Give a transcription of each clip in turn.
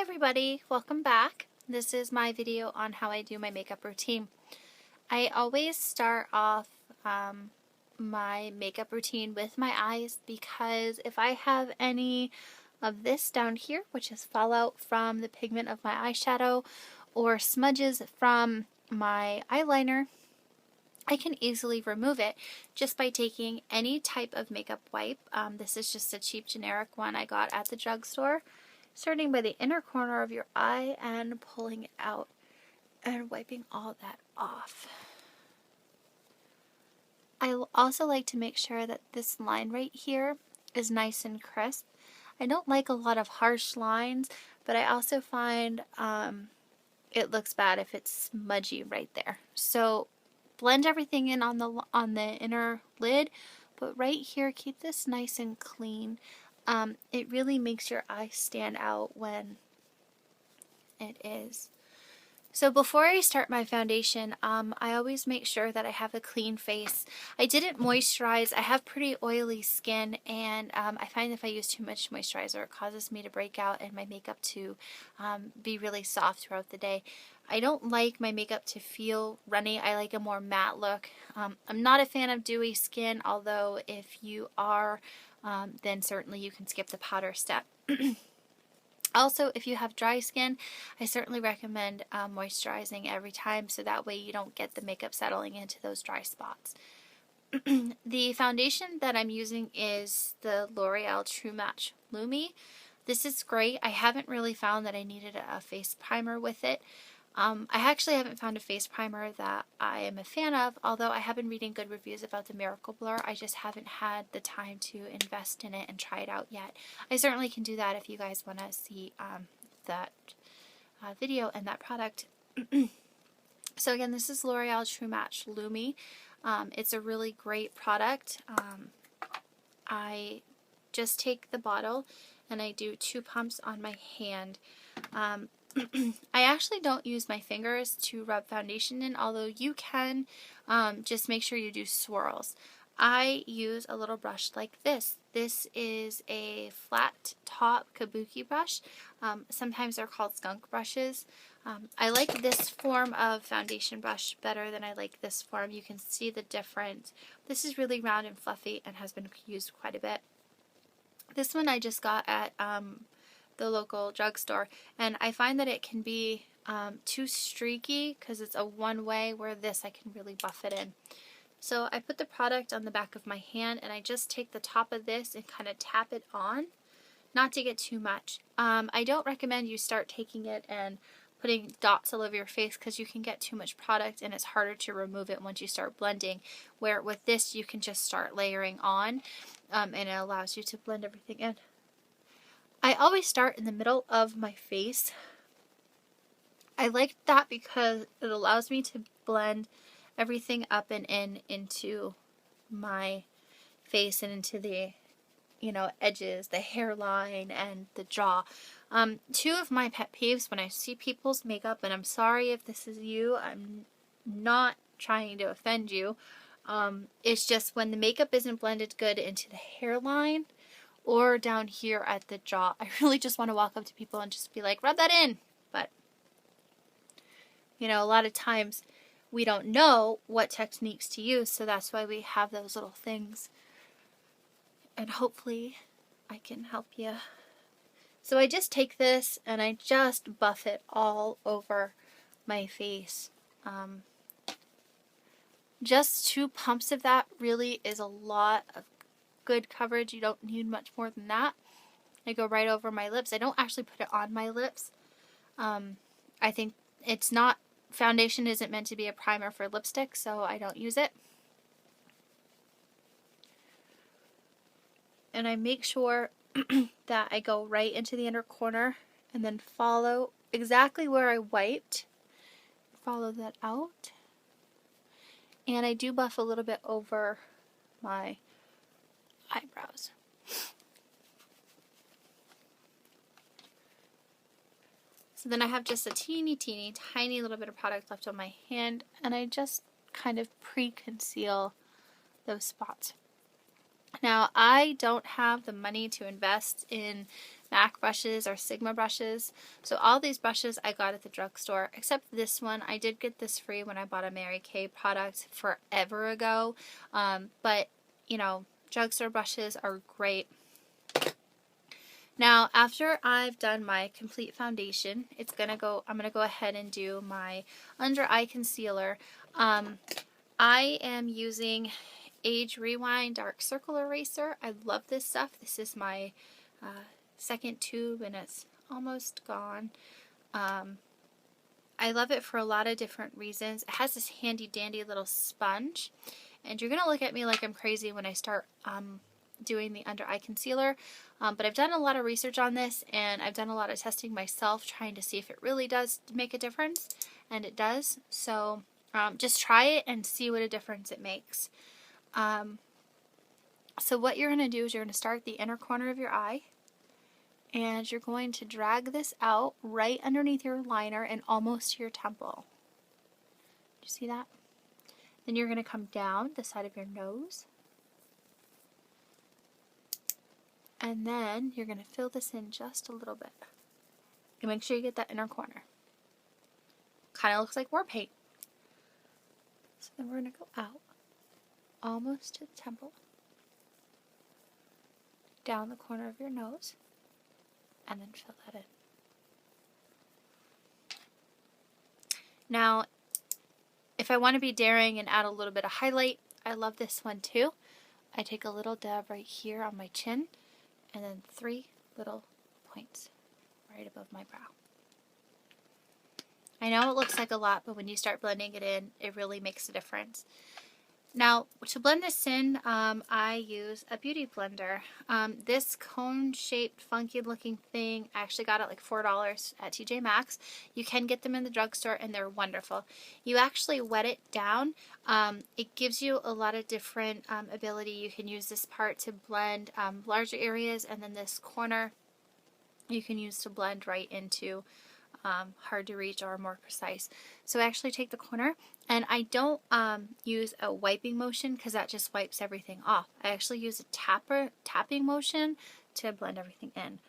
everybody, welcome back. This is my video on how I do my makeup routine. I always start off my makeup routine with my eyes because if I have any of this down here, which is fallout from the pigment of my eyeshadow or smudges from my eyeliner, I can easily remove it just by taking any type of makeup wipe. This is just a cheap generic one I got at the drugstore. Starting by the inner corner of your eye and pulling it out and wiping all that off. I also like to make sure that this line right here is nice and crisp. I don't like a lot of harsh lines, but I also find it looks bad if it's smudgy right there. So blend everything in on the inner lid, but right here keep this nice and clean. It really makes your eye stand out when it is. So before I start my foundation, I always make sure that I have a clean face. I didn't moisturize. I have pretty oily skin, and I find if I use too much moisturizer, it causes me to break out and my makeup to be really soft throughout the day. I don't like my makeup to feel runny. I like a more matte look. I'm not a fan of dewy skin, although if you are, then certainly you can skip the powder step. Also, if you have dry skin, I certainly recommend moisturizing every time so that way you don't get the makeup settling into those dry spots. The foundation that I'm using is the L'Oreal True Match Lumi. This is great. I haven't really found that I needed a face primer with it. I actually haven't found a face primer that I am a fan of, although I have been reading good reviews about the Miracle Blur. I just haven't had the time to invest in it and try it out yet. I certainly can do that if you guys want to see that video and that product. So again, this is L'Oreal True Match Lumi. It's a really great product. I just take the bottle and I do 2 pumps on my hand. I actually don't use my fingers to rub foundation in, although you can. Just make sure you do swirls. I use a little brush like this. This is a flat top kabuki brush. Sometimes they're called skunk brushes. I like this form of foundation brush better than I like this form. You can see the difference. This is really round and fluffy and has been used quite a bit. This one I just got at the local drugstore, and I find that it can be too streaky because it's a one-way, where this I can really buff it in. So I put the product on the back of my hand and I just take the top of this and kind of tap it on, not to get too much. I don't recommend you start taking it and putting dots all over your face because you can get too much product and it's harder to remove it once you start blending, where with this you can just start layering on and it allows you to blend everything in. I always start in the middle of my face. I like that because it allows me to blend everything up and into my face and into the, edges, the hairline, and the jaw. 2 of my pet peeves when I see people's makeup, and I'm sorry if this is you, I'm not trying to offend you, it's just when the makeup isn't blended good into the hairline or down here at the jaw. I really just want to walk up to people and just be like, rub that in. But, a lot of times we don't know what techniques to use, so that's why we have those little things. And hopefully I can help you. So I just take this and I just buff it all over my face. Just 2 pumps of that really is a lot of good coverage. You don't need much more than that. I go right over my lips. I don't actually put it on my lips. I think foundation isn't meant to be a primer for lipstick, so I don't use it. And I make sure that I go right into the inner corner and then follow exactly where I wiped. Follow that out. And I do buff a little bit over my eyebrows. So then I have just a teeny tiny little bit of product left on my hand, and I just kind of pre-conceal those spots. Now, I don't have the money to invest in MAC brushes or Sigma brushes. So all these brushes I got at the drugstore, except this one. I did get this free when I bought a Mary Kay product forever ago. But, you know, drugstore brushes are great. Now, after I've done my complete foundation, I'm gonna go ahead and do my under eye concealer. I am using Age Rewind Dark Circle Eraser. I love this stuff. This is my second tube and it's almost gone. I love it for a lot of different reasons. It has this handy dandy little sponge, and you're gonna look at me like I'm crazy when I start doing the under eye concealer, but I've done a lot of research on this and I've done a lot of testing myself trying to see if it really does make a difference, and it does. So just try it and see what a difference it makes. So what you're going to do is you're going to start at the inner corner of your eye, and you're going to drag this out right underneath your liner and almost to your temple. Do you see that? Then you're going to come down the side of your nose, and then you're going to fill this in just a little bit. And make sure you get that inner corner. Kind of looks like war paint. So then we're going to go out almost to the temple, down the corner of your nose, and then fill that in. Now, if I want to be daring and add a little bit of highlight, I love this one too. I take a little dab right here on my chin, and then 3 little points right above my brow. I know it looks like a lot, but when you start blending it in, it really makes a difference. Now, to blend this in, I use a beauty blender. This cone-shaped, funky-looking thing, I actually got it like $4 at TJ Maxx. You can get them in the drugstore, and they're wonderful. You actually wet it down. It gives you a lot of different ability. You can use this part to blend larger areas, and then this corner you can use to blend right into hard to reach or more precise. So I actually take the corner, and I don't use a wiping motion because that just wipes everything off. I actually use a tapping motion to blend everything in.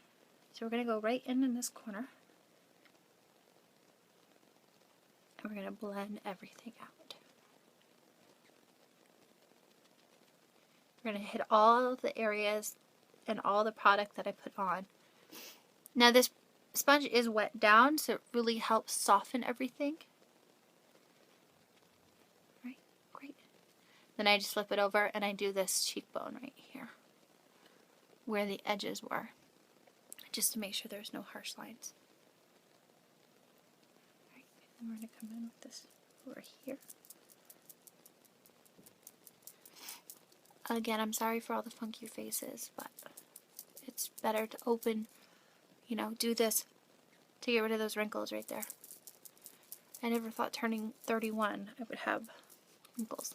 So we're going to go right in this corner, and we're going to blend everything out. We're going to hit all of the areas and all the product that I put on. Now this sponge is wet down, so it really helps soften everything. Right, great. Then I just flip it over and I do this cheekbone right here, where the edges were, just to make sure there's no harsh lines. Right, and we're going to come in with this over here. Again, I'm sorry for all the funky faces, but it's better to open, do this to get rid of those wrinkles right there. I never thought turning 31 I would have wrinkles.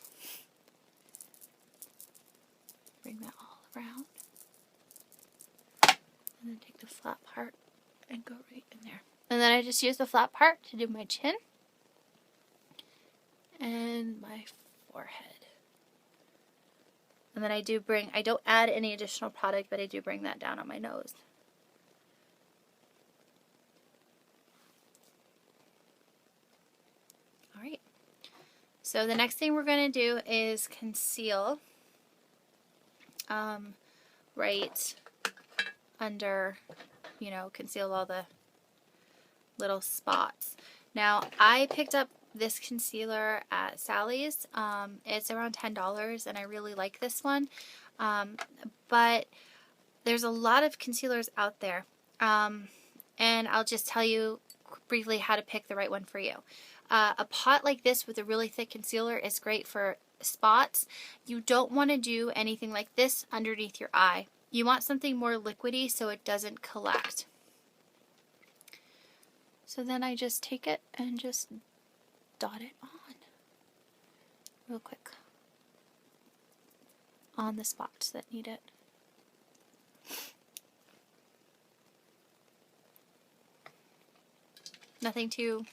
Bring that all around. And then take the flat part and go right in there. And then I just use the flat part to do my chin and my forehead. And then I don't add any additional product, but I do bring that down on my nose. Alright, so the next thing we're going to do is conceal right under, conceal all the little spots. Now, I picked up this concealer at Sally's. It's around $10, and I really like this one. But there's a lot of concealers out there, and I'll just tell you briefly how to pick the right one for you. A pot like this with a really thick concealer is great for spots. You don't want to do anything like this underneath your eye. You want something more liquidy so it doesn't collect. So then I just take it and just dot it on real quick on the spots that need it. Nothing too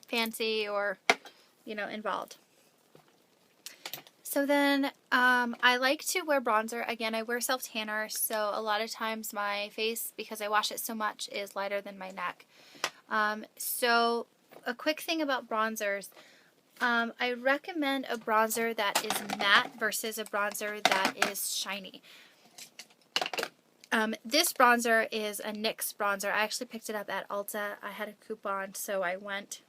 fancy or, involved. So then I like to wear bronzer. Again, I wear self-tanner, so a lot of times my face, because I wash it so much, is lighter than my neck. So a quick thing about bronzers, I recommend a bronzer that is matte versus a bronzer that is shiny. This bronzer is a NYX bronzer. I actually picked it up at Ulta. I had a coupon, so I went.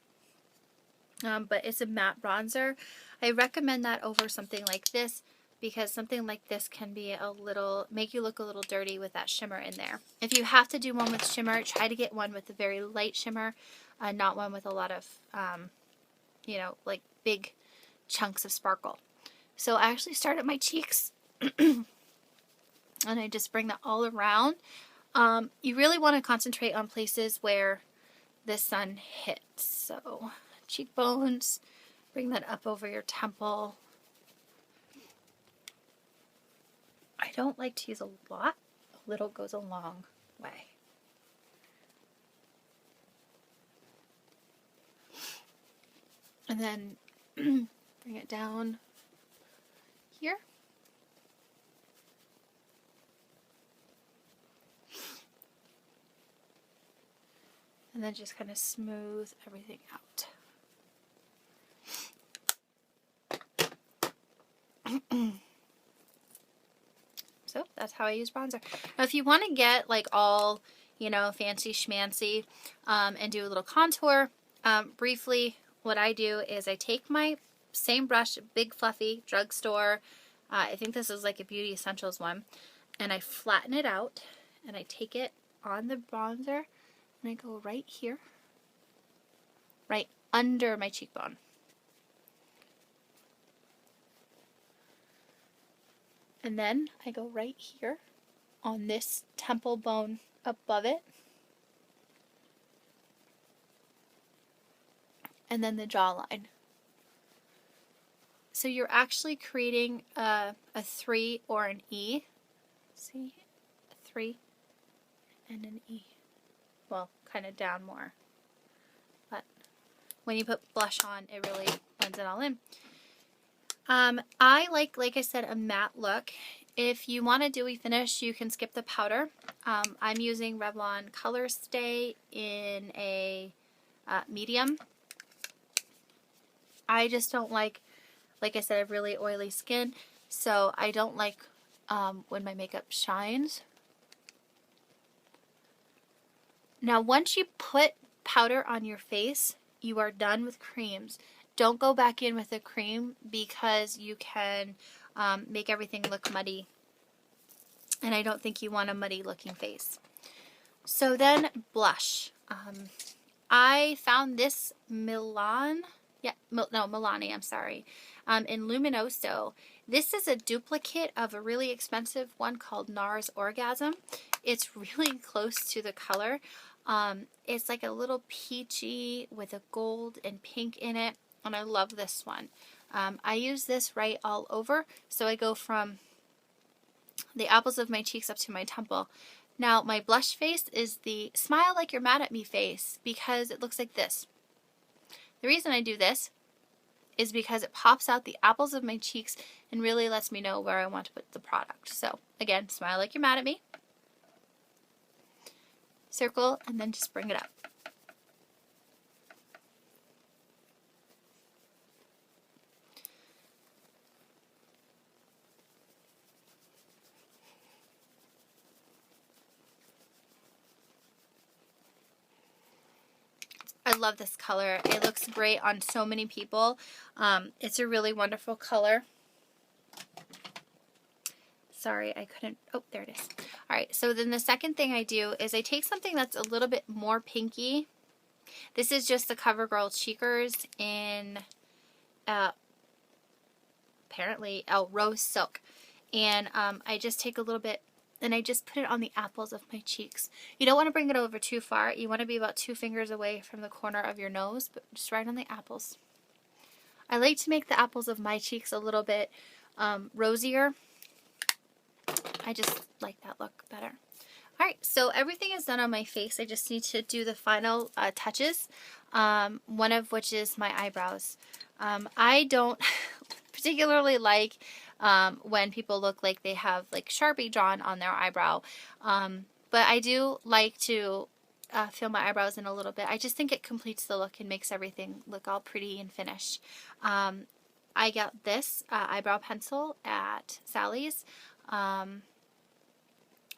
But it's a matte bronzer. I recommend that over something like this because something like this can be a little, make you look a little dirty with that shimmer in there. If you have to do one with shimmer, try to get one with a very light shimmer, not one with a lot of, you know, like big chunks of sparkle. So I actually start at my cheeks and I just bring that all around. You really want to concentrate on places where the sun hits. So cheekbones, bring that up over your temple. I don't like to use a lot. A little goes a long way. And then bring it down here. And then just kind of smooth everything out. So that's how I use bronzer. Now if you want to get like all, you know, fancy schmancy and do a little contour, briefly what I do is I take my same brush, big fluffy drugstore, I think this is like a Beauty Essentials one, and I flatten it out and I take it on the bronzer and I go right here, right under my cheekbone. And then I go right here on this temple bone above it. And then the jawline. So you're actually creating a 3 or an E. See? A 3 and an E. Well, kind of down more. But when you put blush on, it really blends it all in. I like I said, a matte look. If you want a dewy finish, you can skip the powder. I'm using Revlon Color Stay in a medium. I just don't like I said, I have really oily skin, so I don't like when my makeup shines. Now, once you put powder on your face, you are done with creams. Don't go back in with a cream because you can make everything look muddy. And I don't think you want a muddy looking face. So then blush. I found this Milani, I'm sorry, in Luminoso. This is a duplicate of a really expensive one called NARS Orgasm. It's really close to the color. It's like a little peachy with a gold and pink in it. And I love this one. I use this right all over. So I go from the apples of my cheeks up to my temple. Now my blush face is the smile like you're mad at me face because it looks like this. The reason I do this is because it pops out the apples of my cheeks and really lets me know where I want to put the product. So again, smile like you're mad at me. Circle and then just bring it up. I love this color. It looks great on so many people. It's a really wonderful color. Sorry, I couldn't, oh, there it is. All right, so then the second thing I do is I take something that's a little bit more pinky. This is just the CoverGirl Cheekers in, apparently, Rose Silk. And I just take a little bit and I just put it on the apples of my cheeks. You don't want to bring it over too far. You want to be about 2 fingers away from the corner of your nose, but just right on the apples. I like to make the apples of my cheeks a little bit rosier. I just like that look better. Alright, so everything is done on my face. I just need to do the final touches, one of which is my eyebrows. I don't, particularly like when people look like they have like Sharpie drawn on their eyebrow. But I do like to fill my eyebrows in a little bit. I just think it completes the look and makes everything look all pretty and finished. I got this eyebrow pencil at Sally's.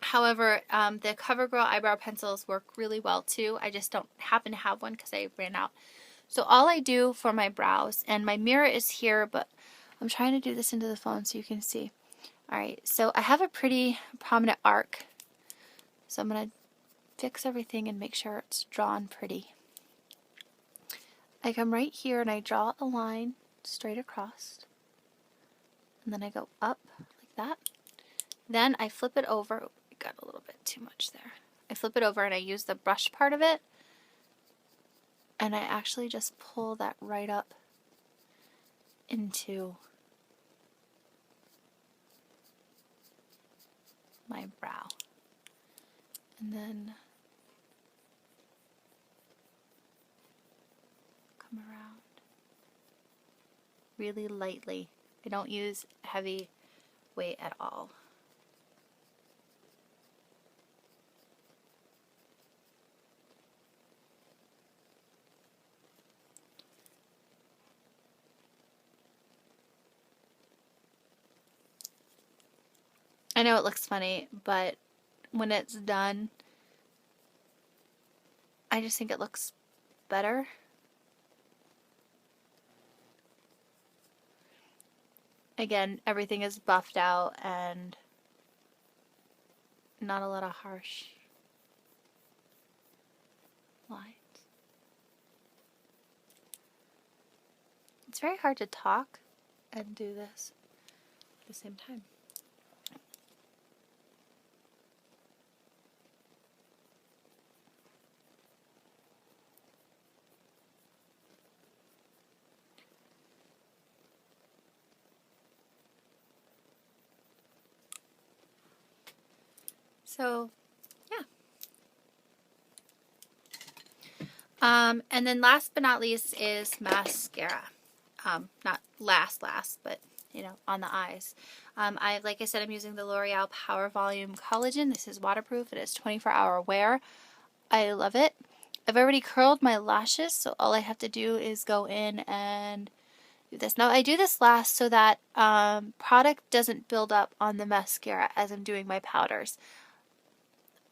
However, the CoverGirl eyebrow pencils work really well too. I just don't happen to have one because I ran out. So all I do for my brows, and my mirror is here, but I'm trying to do this into the phone so you can see. Alright, so I have a pretty prominent arc. So I'm going to fix everything and make sure it's drawn pretty. I come right here and I draw a line straight across. And then I go up like that. Then I flip it over. Oh, I got a little bit too much there. I flip it over and I use the brush part of it. And I actually just pull that right up into my brow. And then come around really lightly. I don't use heavy weight at all. I know it looks funny, but when it's done, I just think it looks better. Again, everything is buffed out and not a lot of harsh lines. It's very hard to talk and do this at the same time. So, yeah. And then last but not least is mascara. Not last, but you know, on the eyes. Like I said, I'm using the L'Oreal Power Volume Collagen. This is waterproof. It is 24-hour wear. I love it. I've already curled my lashes, so all I have to do is go in and do this. Now, I do this last so that product doesn't build up on the mascara as I'm doing my powders.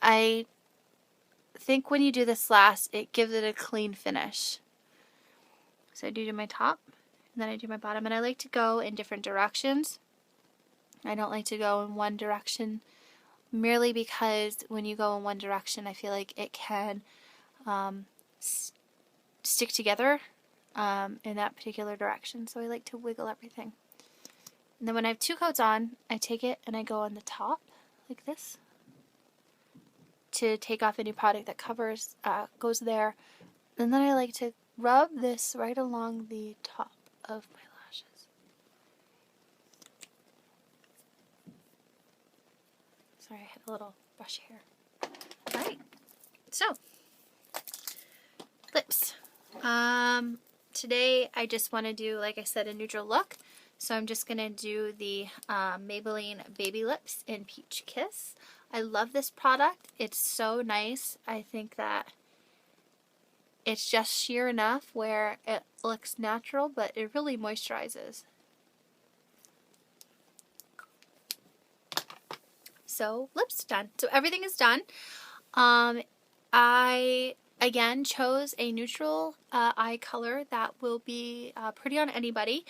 I think when you do this last, it gives it a clean finish. So I do my top, and then I do my bottom, and I like to go in different directions. I don't like to go in one direction merely because when you go in one direction, I feel like it can stick together in that particular direction. So I like to wiggle everything. And then when I have two coats on, I take it and I go on the top like this to take off any product that covers, goes there. And then I like to rub this right along the top of my lashes. Sorry, I had a little brush hair. Alright, so lips. Today I just want to do, like I said, a neutral look. So I'm just going to do the Maybelline Baby Lips in Peach Kiss. I love this product. It's so nice. I think that it's just sheer enough where it looks natural, but it really moisturizes. So lips done. So everything is done. I again chose a neutral eye color that will be pretty on anybody.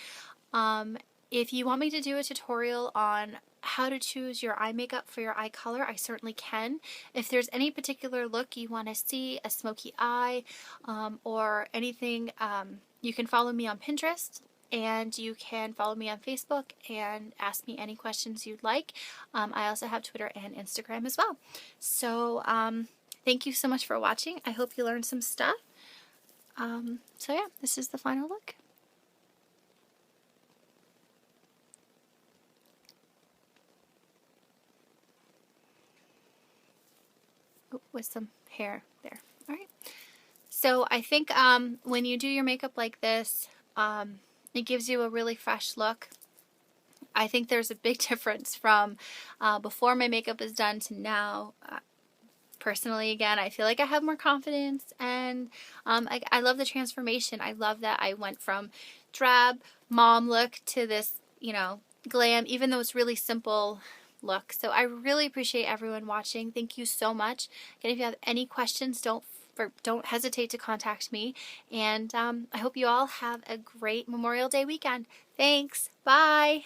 If you want me to do a tutorial on how to choose your eye makeup for your eye color, I certainly can. If there's any particular look you want to see, a smoky eye, or anything, you can follow me on Pinterest, and you can follow me on Facebook and ask me any questions you'd like. I also have Twitter and Instagram as well. So thank you so much for watching. I hope you learned some stuff. So yeah, this is the final look. With some hair there. Alright. So I think when you do your makeup like this, it gives you a really fresh look. I think there's a big difference from before my makeup is done to now. Personally, again, I feel like I have more confidence, and I love the transformation. I love that I went from drab mom look to this, you know, glam, even though it's really simple look. So I really appreciate everyone watching. Thank you so much. And if you have any questions, don't hesitate to contact me. And I hope you all have a great Memorial Day weekend. Thanks. Bye.